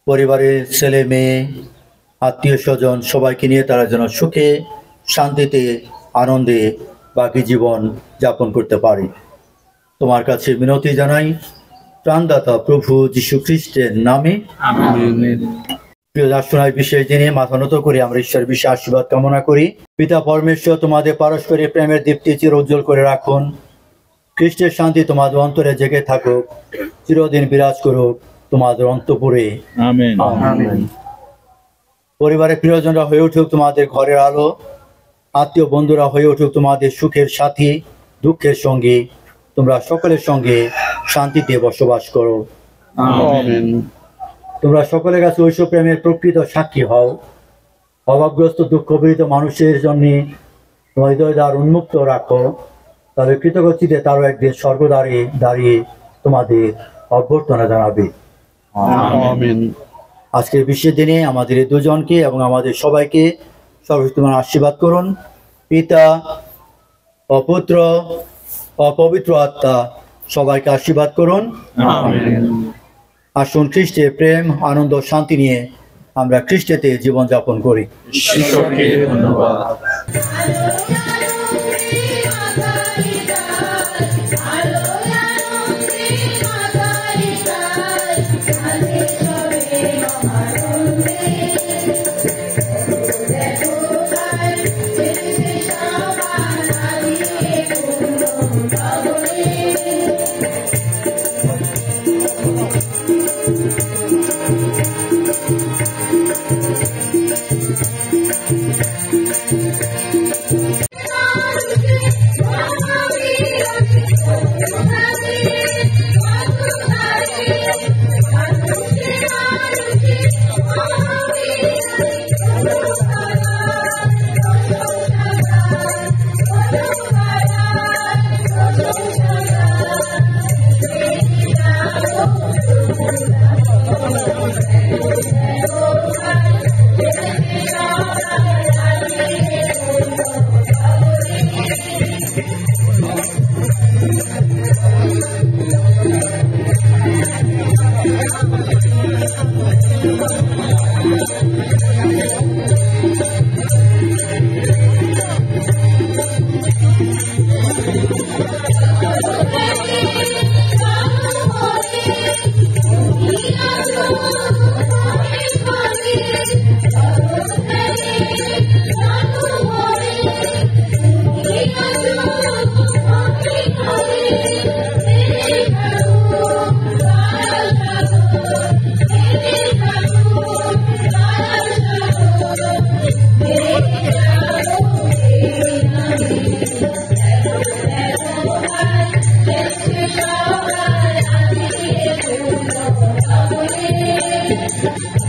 পরিবারের ছেলে মেয়ে আত্মীয় স্বজন সবাইকে নিয়ে তারা যেন সুখে শান্তিতে আনন্দে বাকি জীবন যাপন করতে পারে। তোমার কাছে মিনতি জানাই ত্রাণদাতা প্রভু যীশু খ্রিস্টের নামে। প্রিয় দার্শনায় বিশেষ দিনে মাথা নত করে আমরা ঈশ্বরের বিশেষ আশীর্বাদ কামনা করি। পিতা পরমেশ্বর তোমাদের পারস্পরিক প্রেমের দীপ্তি চির উজ্জ্বল করে রাখুন। খ্রিস্টের শান্তি তোমাদের অন্তরে জেগে থাকুক, চিরদিন বিরাজ করুক তোমাদের অন্তঃপুরে। আমেন। পরিবারের প্রিয়জনরা হয়ে উঠুক তোমাদের ঘরের আলো, আত্মীয় বন্ধুরা হয়ে উঠুক তোমাদের সুখের সাথী, দুঃখের সঙ্গী। তোমরা সকলের সঙ্গে শান্তিতে বসবাস করো। আমেন। তোমরা সকলের কাছে ঐশ্বর প্রেমের প্রকৃত সাক্ষী হও। অভাবগ্রস্ত দুঃখপীড়িত মানুষের জন্য তোমার হৃদয় দ্বার উন্মুক্ত রাখো। তবে কৃতজ্ঞচিতে তারও একদিন স্বর্গদ্বারে দাঁড়িয়ে তোমাদের অভ্যর্থনা জানাবে। আমেন। আজকের বিশেষ দিনে আমাদের এই দুজনকে এবং আমাদের সবাইকে সর্বশক্তিমান আশীর্বাদ করুন। পিতা অপুত্র অপবিত্র আত্মা সবাইকে আশীর্বাদ করুন। আমেন। আসুন খ্রিস্টের প্রেম আনন্দ শান্তি নিয়ে আমরা খ্রিস্টেতে জীবনযাপন করি। ঈশ্বরকে ধন্যবাদ। Thank you.